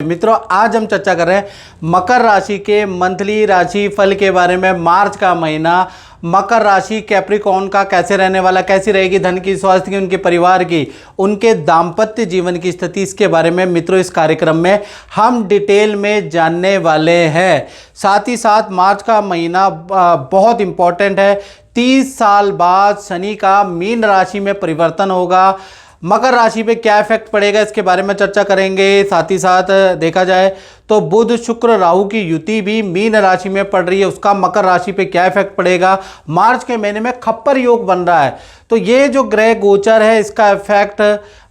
मित्रों, आज हम चर्चा कर रहे हैं मकर राशि के मंथली राशि फल के बारे में। मार्च का महीना मकर राशि कैप्रिकॉर्न का कैसे रहने वाला, कैसी रहेगी धन की, स्वास्थ्य की, उनके परिवार की, उनके दाम्पत्य जीवन की स्थिति, इसके बारे में मित्रों इस कार्यक्रम में हम डिटेल में जानने वाले हैं। साथ ही साथ मार्च का महीना बहुत इंपॉर्टेंट है। 30 साल बाद शनि का मीन राशि में परिवर्तन होगा। मकर राशि पे क्या इफेक्ट पड़ेगा इसके बारे में चर्चा करेंगे। साथ ही साथ देखा जाए तो बुध शुक्र राहु की युति भी मीन राशि में पड़ रही है, उसका मकर राशि पे क्या इफेक्ट पड़ेगा। मार्च के महीने में खप्पर योग बन रहा है, तो ये जो ग्रह गोचर है इसका इफेक्ट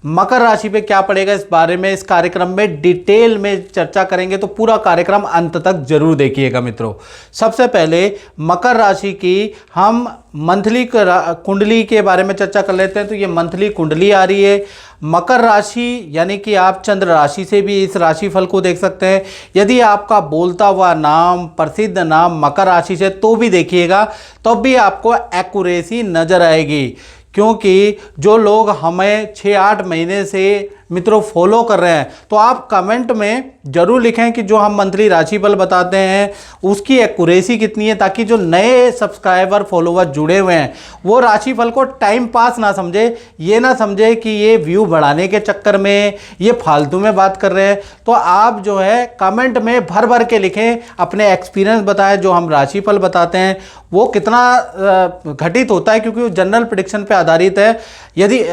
मकर राशि पे क्या पड़ेगा, इस बारे में इस कार्यक्रम में डिटेल में चर्चा करेंगे। तो पूरा कार्यक्रम अंत तक जरूर देखिएगा मित्रों। सबसे पहले मकर राशि की हम मंथली कुंडली के बारे में चर्चा कर लेते हैं। तो ये मंथली कुंडली आ रही है। मकर राशि यानी कि आप चंद्र राशि से भी इस राशि फल को देख सकते हैं। यदि आपका बोलता हुआ नाम, प्रसिद्ध नाम मकर राशि से तो भी देखिएगा, तो भी आपको एक्यूरेसी नजर आएगी। क्योंकि जो लोग हमें 6-8 महीने से मित्रों फॉलो कर रहे हैं, तो आप कमेंट में जरूर लिखें कि जो हम मंथली राशिफल बताते हैं उसकी एक्यूरेसी कितनी है, ताकि जो नए सब्सक्राइबर फॉलोवर जुड़े हुए हैं वो राशिफल को टाइम पास ना समझे, ये ना समझे कि ये व्यू बढ़ाने के चक्कर में ये फालतू में बात कर रहे हैं। तो आप जो है कमेंट में भर भर के लिखें, अपने एक्सपीरियंस बताएं। जो हम राशिफल बताते हैं वो कितना घटित होता है, क्योंकि वो जनरल प्रेडिक्शन पे आधारित है। यदि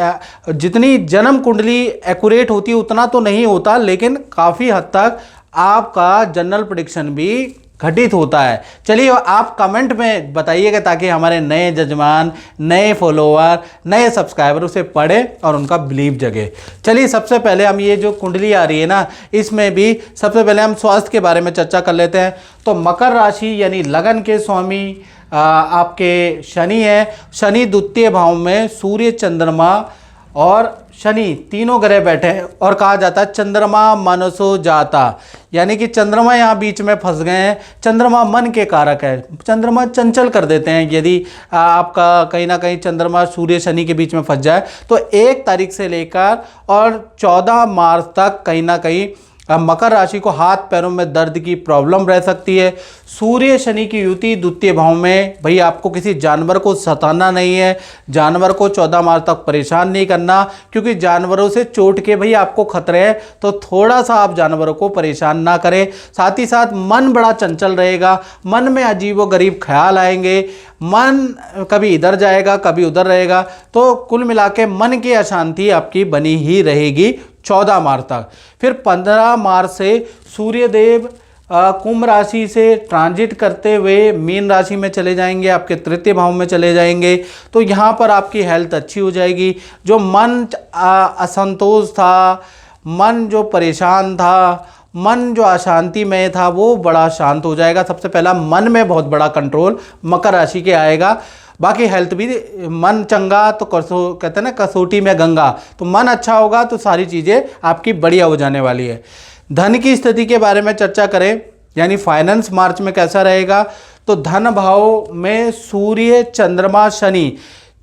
जितनी जन्म कुंडली एक्यूरेट होती है उतना तो नहीं होता, लेकिन काफ़ी हद तक आपका जनरल प्रेडिक्शन भी घटित होता है। चलिए आप कमेंट में बताइएगा, ताकि हमारे नए जजमान, नए फॉलोअर, नए सब्सक्राइबर उसे पढ़े और उनका बिलीव जगे। चलिए सबसे पहले हम ये जो कुंडली आ रही है ना, इसमें भी सबसे पहले हम स्वास्थ्य के बारे में चर्चा कर लेते हैं। तो मकर राशि यानी लगन के स्वामी आपके शनि है। शनि द्वितीय भाव में सूर्य, चंद्रमा और शनि तीनों ग्रह बैठे हैं, और कहा जाता है चंद्रमा मनसो जाता, यानी कि चंद्रमा यहाँ बीच में फंस गए हैं। चंद्रमा मन के कारक है, चंद्रमा चंचल कर देते हैं। यदि आपका कहीं ना कहीं चंद्रमा सूर्य शनि के बीच में फंस जाए तो 1 तारीख से लेकर और 14 मार्च तक कहीं ना कहीं मकर राशि को हाथ पैरों में दर्द की प्रॉब्लम रह सकती है। सूर्य शनि की युति द्वितीय भाव में, भाई आपको किसी जानवर को सताना नहीं है, जानवर को 14 मार्च तक परेशान नहीं करना, क्योंकि जानवरों से चोट के भाई आपको खतरे है, तो थोड़ा सा आप जानवरों को परेशान ना करें। साथ ही साथ मन बड़ा चंचल रहेगा, मन में अजीबोगरीब ख्याल आएंगे, मन कभी इधर जाएगा कभी उधर रहेगा। तो कुल मिला के मन की अशांति आपकी बनी ही रहेगी 14 मार्च तक। फिर 15 मार्च से सूर्यदेव कुंभ राशि से ट्रांजिट करते हुए मीन राशि में चले जाएंगे, आपके तृतीय भाव में चले जाएंगे। तो यहाँ पर आपकी हेल्थ अच्छी हो जाएगी। जो मन असंतोष था, मन जो परेशान था, मन जो अशांति में था, वो बड़ा शांत हो जाएगा। सबसे पहला मन में बहुत बड़ा कंट्रोल मकर राशि के आएगा। बाकी हेल्थ भी, मन चंगा तो कहते हैं ना कसौटी में गंगा, तो मन अच्छा होगा तो सारी चीज़ें आपकी बढ़िया हो जाने वाली है। धन की स्थिति के बारे में चर्चा करें, यानी फाइनेंस मार्च में कैसा रहेगा। तो धन भाव में सूर्य, चंद्रमा, शनि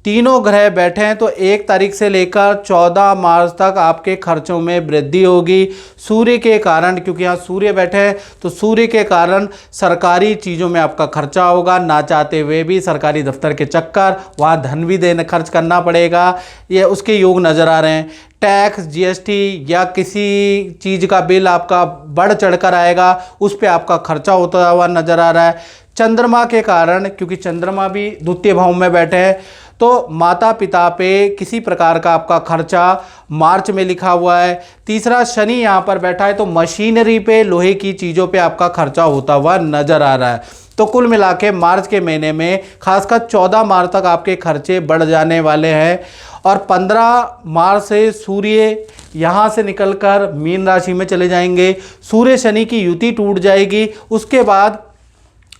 तीनों ग्रह बैठे हैं, तो 1 तारीख से लेकर 14 मार्च तक आपके खर्चों में वृद्धि होगी सूर्य के कारण। क्योंकि यहाँ सूर्य बैठे हैं तो सूर्य के कारण सरकारी चीज़ों में आपका खर्चा होगा, ना चाहते हुए भी सरकारी दफ्तर के चक्कर, वहाँ धन भी देना खर्च करना पड़ेगा, ये उसके योग नज़र आ रहे हैं। टैक्स, जीएसटी या किसी चीज़ का बिल आपका बढ़ चढ़कर आएगा, उस पर आपका खर्चा होता हुआ नज़र आ रहा है। चंद्रमा के कारण, क्योंकि चंद्रमा भी द्वितीय भाव में बैठे हैं, तो माता पिता पे किसी प्रकार का आपका खर्चा मार्च में लिखा हुआ है। तीसरा शनि यहाँ पर बैठा है, तो मशीनरी पे, लोहे की चीज़ों पे आपका खर्चा होता हुआ नज़र आ रहा है। तो कुल मिला के मार्च के महीने में खासकर 14 मार्च तक आपके खर्चे बढ़ जाने वाले हैं। और 15 मार्च से सूर्य यहाँ से निकलकर मीन राशि में चले जाएंगे, सूर्य शनि की युति टूट जाएगी। उसके बाद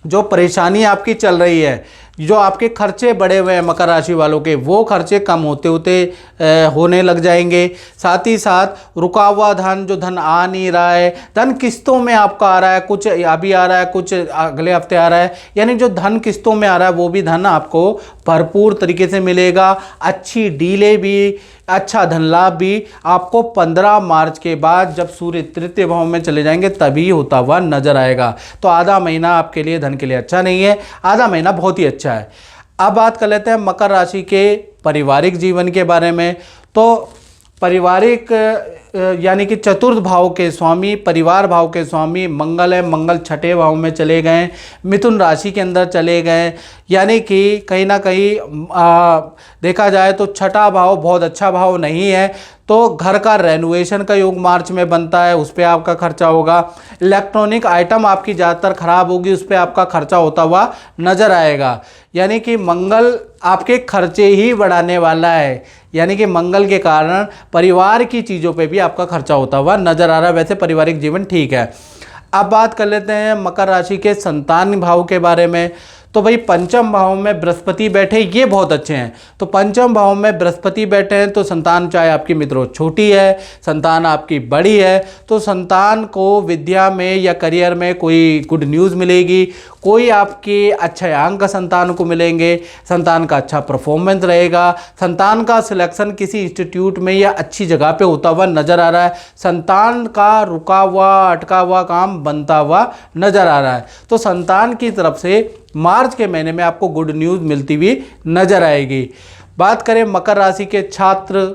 जो परेशानी आपकी चल रही है, जो आपके खर्चे बढ़े हुए हैं मकर राशि वालों के, वो खर्चे कम होते होते होने लग जाएंगे। साथ ही साथ रुका हुआ धन, जो धन आ नहीं रहा है, धन किस्तों में आपका आ रहा है, कुछ अभी आ रहा है, कुछ अगले हफ्ते आ रहा है, यानी जो धन किस्तों में आ रहा है वो भी धन आपको भरपूर तरीके से मिलेगा। अच्छी डीलें भी, अच्छा धन लाभ भी आपको 15 मार्च के बाद जब सूर्य तृतीय भाव में चले जाएंगे तभी होता हुआ नजर आएगा। तो आधा महीना आपके लिए धन के लिए अच्छा नहीं है, आधा महीना बहुत ही अच्छा है। अब बात कर लेते हैं मकर राशि के पारिवारिक जीवन के बारे में। तो पारिवारिक यानी कि चतुर्थ भाव के स्वामी, परिवार भाव के स्वामी मंगल है। मंगल छठे भाव में चले गए, मिथुन राशि के अंदर चले गए, यानी कि कहीं ना कहीं देखा जाए तो छठा भाव बहुत अच्छा भाव नहीं है। तो घर का रेनोवेशन का योग मार्च में बनता है, उस पर आपका खर्चा होगा। इलेक्ट्रॉनिक आइटम आपकी ज़्यादातर खराब होगी, उस पर आपका खर्चा होता हुआ नज़र आएगा। यानी कि मंगल आपके खर्चे ही बढ़ाने वाला है, यानी कि मंगल के कारण परिवार की चीज़ों पे भी आपका खर्चा होता हुआ नजर आ रहा है। वैसे पारिवारिक जीवन ठीक है। अब बात कर लेते हैं मकर राशि के संतान भाव के बारे में। तो भाई पंचम भाव में बृहस्पति बैठे, ये बहुत अच्छे हैं। तो पंचम भाव में बृहस्पति बैठे हैं तो संतान, चाहे आपकी मित्रों छोटी है, संतान आपकी बड़ी है, तो संतान को विद्या में या करियर में कोई गुड न्यूज़ मिलेगी, कोई आपके अच्छे अंक संतान को मिलेंगे, संतान का अच्छा परफॉर्मेंस रहेगा, संतान का सिलेक्शन किसी इंस्टीट्यूट में या अच्छी जगह पे होता हुआ नज़र आ रहा है, संतान का रुका हुआ अटका हुआ काम बनता हुआ नज़र आ रहा है। तो संतान की तरफ से मार्च के महीने में आपको गुड न्यूज़ मिलती हुई नजर आएगी। बात करें मकर राशि के छात्र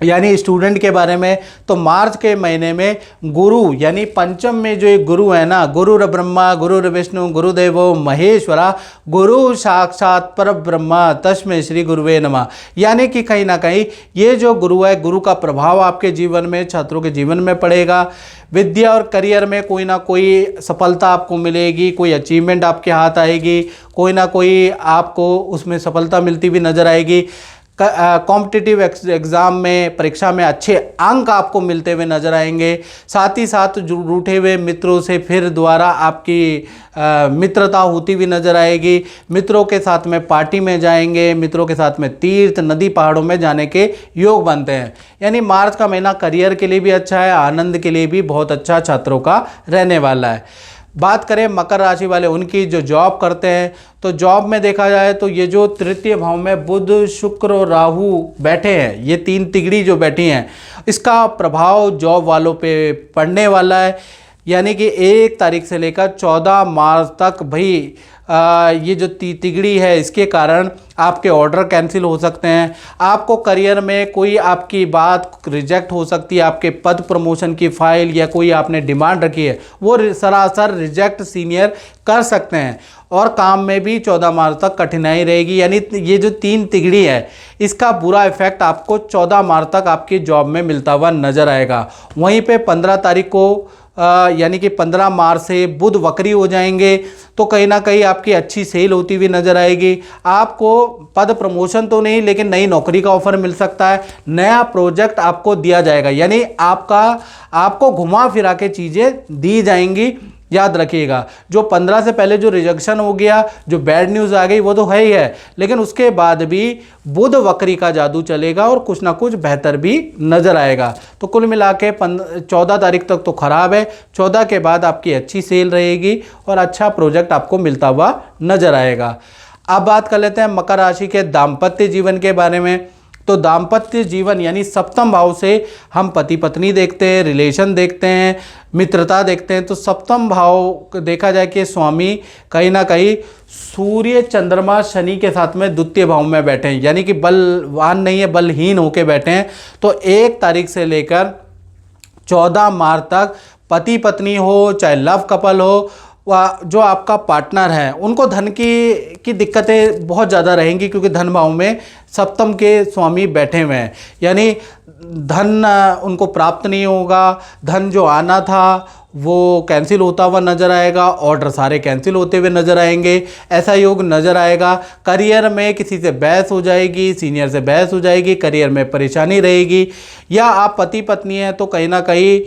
यानी स्टूडेंट के बारे में, तो मार्च के महीने में गुरु यानी पंचम में जो एक गुरु है ना, गुरुर ब्रह्मा गुरुर विष्णु गुरुदेवो महेश्वरा गुरु साक्षात पर ब्रह्मा तस्मै श्री गुरुवे नमः। यानी कि कहीं ना कहीं ये जो गुरु है, गुरु का प्रभाव आपके जीवन में, छात्रों के जीवन में पड़ेगा। विद्या और करियर में कोई ना कोई सफलता आपको मिलेगी, कोई अचीवमेंट आपके हाथ आएगी, कोई ना कोई आपको उसमें सफलता मिलती हुई नजर आएगी। कॉम्पिटिटिव एग्ज़ाम में, परीक्षा में अच्छे अंक आपको मिलते हुए नजर आएंगे। साथ ही साथ जो रूठे हुए मित्रों से फिर दोबारा आपकी मित्रता होती हुई नजर आएगी। मित्रों के साथ में पार्टी में जाएंगे, मित्रों के साथ में तीर्थ नदी पहाड़ों में जाने के योग बनते हैं। यानी मार्च का महीना करियर के लिए भी अच्छा है, आनंद के लिए भी बहुत अच्छा छात्रों का रहने वाला है। बात करें मकर राशि वाले उनकी जो जॉब करते हैं, तो जॉब में देखा जाए तो ये जो तृतीय भाव में बुध शुक्र और राहु बैठे हैं, ये तीन तिगड़ी जो बैठी हैं, इसका प्रभाव जॉब वालों पे पड़ने वाला है। यानी कि 1 तारीख से लेकर 14 मार्च तक भाई ये जो तिगड़ी है, इसके कारण आपके ऑर्डर कैंसिल हो सकते हैं। आपको करियर में कोई आपकी बात रिजेक्ट हो सकती है, आपके पद प्रमोशन की फाइल या कोई आपने डिमांड रखी है वो सरासर रिजेक्ट सीनियर कर सकते हैं। और काम में भी 14 मार्च तक कठिनाई रहेगी। यानी ये जो 3 तिगड़ी है, इसका बुरा इफेक्ट आपको 14 मार्च तक आपकी जॉब में मिलता हुआ नजर आएगा। वहीं पे 15 तारीख को यानी कि 15 मार्च से बुध वक्री हो जाएंगे, तो कहीं ना कहीं आपकी अच्छी सेल होती हुई नजर आएगी। आपको पद प्रमोशन तो नहीं, लेकिन नई नौकरी का ऑफर मिल सकता है, नया प्रोजेक्ट आपको दिया जाएगा। यानी आपको घुमा फिरा के चीज़ें दी जाएंगी। याद रखिएगा, जो 15 से पहले जो रिजेक्शन हो गया, जो बैड न्यूज़ आ गई, वो तो है ही है, लेकिन उसके बाद भी बुध वक्री का जादू चलेगा और कुछ ना कुछ बेहतर भी नजर आएगा। तो कुल मिला के 14 तारीख तक तो खराब है, 14 के बाद आपकी अच्छी सेल रहेगी और अच्छा प्रोजेक्ट आपको मिलता हुआ नजर आएगा। अब बात कर लेते हैं मकर राशि के दाम्पत्य जीवन के बारे में। तो दाम्पत्य जीवन यानी सप्तम भाव से हम पति पत्नी देखते हैं, रिलेशन देखते हैं, मित्रता देखते हैं। तो सप्तम भाव देखा जाए कि स्वामी कहीं ना कहीं सूर्य चंद्रमा शनि के साथ में द्वितीय भाव में बैठे हैं, यानी कि बलवान नहीं है, बलहीन होके बैठे हैं। तो 1 तारीख से लेकर 14 मार्च तक पति पत्नी हो, चाहे लव कपल हो, जो आपका पार्टनर है, उनको धन की दिक्कतें बहुत ज़्यादा रहेंगी, क्योंकि धन भाव में सप्तम के स्वामी बैठे हुए हैं। यानी धन उनको प्राप्त नहीं होगा, धन जो आना था वो कैंसिल होता हुआ नज़र आएगा, ऑर्डर सारे कैंसिल होते हुए नज़र आएंगे, ऐसा योग नज़र आएगा। करियर में किसी से बहस हो जाएगी, सीनियर से बहस हो जाएगी, करियर में परेशानी रहेगी। या आप पति पत्नी हैं तो कहीं ना कहीं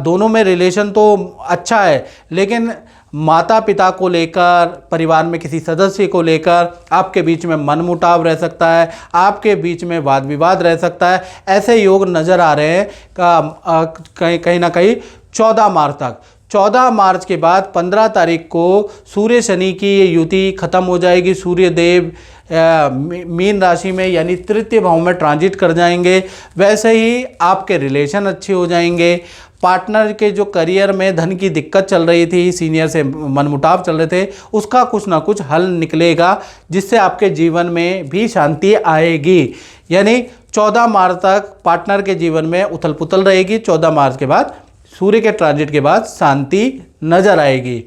दोनों में रिलेशन तो अच्छा है, लेकिन माता पिता को लेकर, परिवार में किसी सदस्य को लेकर आपके बीच में मनमुटाव रह सकता है, आपके बीच में वाद विवाद रह सकता है। ऐसे योग नज़र आ रहे हैं कहीं ना कहीं 14 मार्च तक। 14 मार्च के बाद 15 तारीख को सूर्य शनि की ये युति खत्म हो जाएगी। सूर्य देव मीन राशि में यानी तृतीय भाव में ट्रांजिट कर जाएंगे। वैसे ही आपके रिलेशन अच्छे हो जाएंगे। पार्टनर के जो करियर में धन की दिक्कत चल रही थी, सीनियर से मनमुटाव चल रहे थे, उसका कुछ ना कुछ हल निकलेगा, जिससे आपके जीवन में भी शांति आएगी। यानी 14 मार्च तक पार्टनर के जीवन में उथल पुथल रहेगी। 14 मार्च के बाद, सूर्य के ट्रांजिट के बाद शांति नजर आएगी।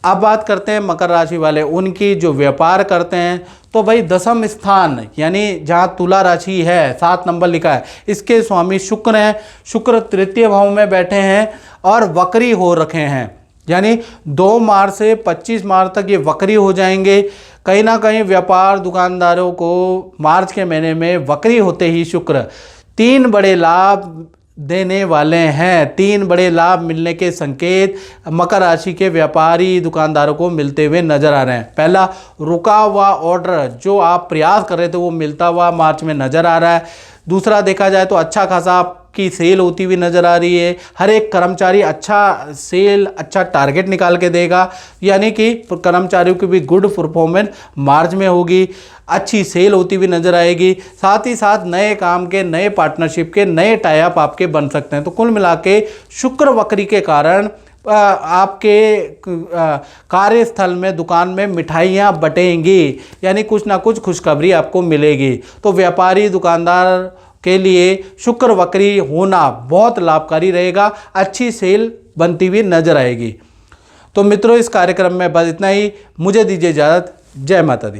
अब बात करते हैं मकर राशि वाले उनकी, जो व्यापार करते हैं। तो भाई दसम स्थान यानी जहाँ तुला राशि है, 7 नंबर लिखा है, इसके स्वामी शुक्र हैं। शुक्र तृतीय भाव में बैठे हैं और वक्री हो रखे हैं। यानी 2 मार्च से 25 मार्च तक ये वक्री हो जाएंगे। कहीं ना कहीं व्यापार दुकानदारों को मार्च के महीने में वक्री होते ही शुक्र 3 बड़े लाभ देने वाले हैं। 3 बड़े लाभ मिलने के संकेत मकर राशि के व्यापारी दुकानदारों को मिलते हुए नजर आ रहे हैं। पहला, रुका हुआ ऑर्डर जो आप प्रयास कर रहे थे वो मिलता हुआ मार्च में नजर आ रहा है। दूसरा, देखा जाए तो अच्छा खासा की सेल होती हुई नजर आ रही है। हर एक कर्मचारी अच्छा सेल, अच्छा टारगेट निकाल के देगा, यानी कि कर्मचारियों की भी गुड परफॉर्मेंस मार्च में होगी। अच्छी सेल होती हुई नजर आएगी। साथ ही साथ नए काम के, नए पार्टनरशिप के, नए टाई अप आपके बन सकते हैं। तो कुल मिला के शुक्र वक्री के कारण आपके कार्यस्थल में, दुकान में मिठाइयाँ बटेंगी, यानी कुछ ना कुछ खुशखबरी आपको मिलेगी। तो व्यापारी दुकानदार के लिए शुक्र वक्री होना बहुत लाभकारी रहेगा। अच्छी सेल बनती हुई नजर आएगी। तो मित्रों, इस कार्यक्रम में बस इतना ही। मुझे दीजिए इजाज़त। जय माता दी।